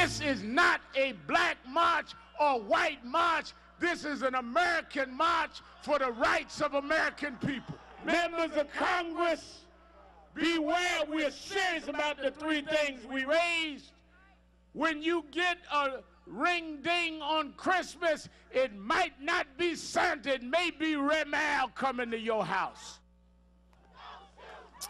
This is not a black march or white march. This is an American march for the rights of American people. Members of Congress, beware, we're serious about the three things we raised. When you get a ring ding on Christmas, it might not be Santa, it may be Red Mal coming to your house.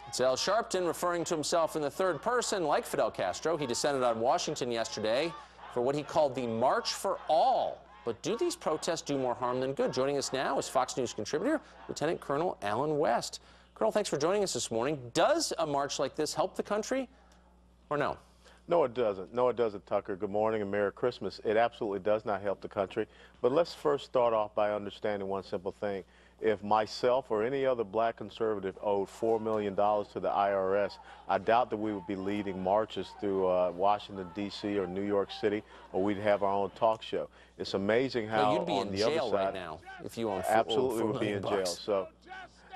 It's Al Sharpton referring to himself in the third person, like Fidel Castro. He descended on Washington yesterday for what he called the March for All. But do these protests do more harm than good? Joining us now is Fox News contributor, Lieutenant Colonel Alan West. Colonel, thanks for joining us this morning. Does a march like this help the country or no? No, it doesn't. No, it doesn't, Tucker. Good morning and Merry Christmas. It absolutely does not help the country. But let's first start off by understanding one simple thing. If myself or any other black conservative owed $4 million to the IRS, I doubt that we would be leading marches through Washington, D.C. or New York City, or we'd have our own talk show. It's amazing how you'd be on in the jail other side, right now if you own absolutely $4 would be in million. jail.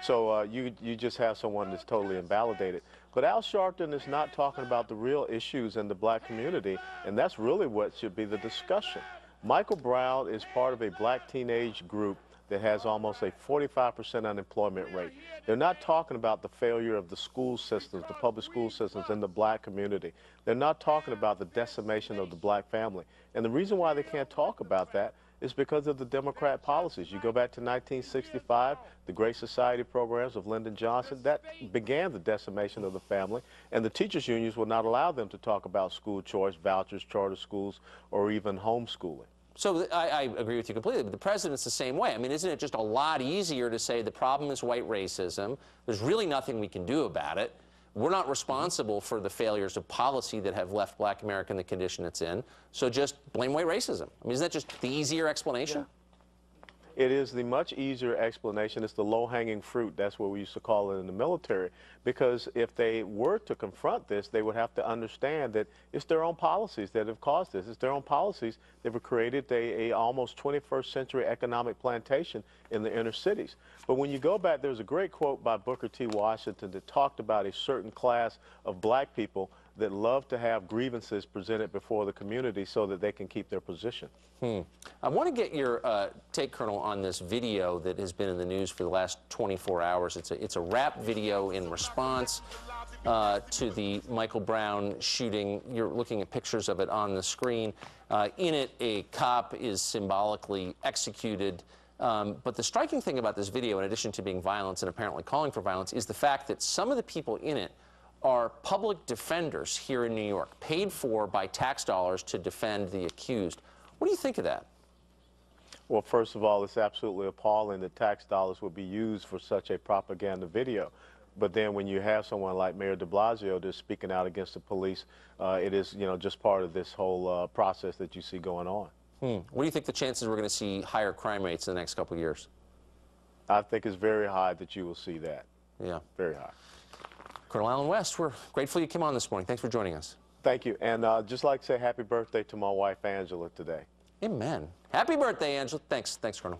So you just have someone that's totally invalidated. But Al Sharpton is not talking about the real issues in the black community, and that's really what should be the discussion. Michael Brown is part of a black teenage group that has almost a 45% unemployment rate. They're not talking about the failure of the school systems, the public school systems in the black community. They're not talking about the decimation of the black family. And the reason why they can't talk about that is because of the Democrat policies. You go back to 1965, the Great Society programs of Lyndon Johnson, that began the decimation of the family, and the teachers' unions would not allow them to talk about school choice, vouchers, charter schools, or even homeschooling. So I agree with you completely, but the president's the same way. I mean, isn't it just a lot easier to say the problem is white racism, there's really nothing we can do about it, we're not responsible for the failures of policy that have left black America in the condition it's in, so just blame white racism? I mean, isn't that just the easier explanation? Yeah. It is the much easier explanation. It's the low-hanging fruit. That's what we used to call it in the military. Because if they were to confront this, they would have to understand that it's their own policies that have caused this. It's their own policies that have created a almost 21st century economic plantation in the inner cities. But when you go back, there's a great quote by Booker T. Washington that talked about a certain class of black people that love to have grievances presented before the community so that they can keep their position. I want to get your take, Colonel, on this video that has been in the news for the last 24 hours. It's a rap video in response to the Michael Brown shooting. You're looking at pictures of it on the screen. In it, a cop is symbolically executed. But the striking thing about this video, in addition to being violence and apparently calling for violence, is the fact that some of the people in it are public defenders here in New York, paid for by tax dollars to defend the accused. What do you think of that? Well, first of all, it's absolutely appalling that tax dollars would be used for such a propaganda video. But then when you have someone like Mayor de Blasio just speaking out against the police, it is, just part of this whole process that you see going on. What do you think the chances we're going to see higher crime rates in the next couple of years? I think it's very high that you will see that. Yeah. Very high. Colonel Alan West, we're grateful you came on this morning. Thanks for joining us. Thank you. And just like to say happy birthday to my wife, Angela, today. Amen. Happy birthday, Angela. Thanks, Colonel.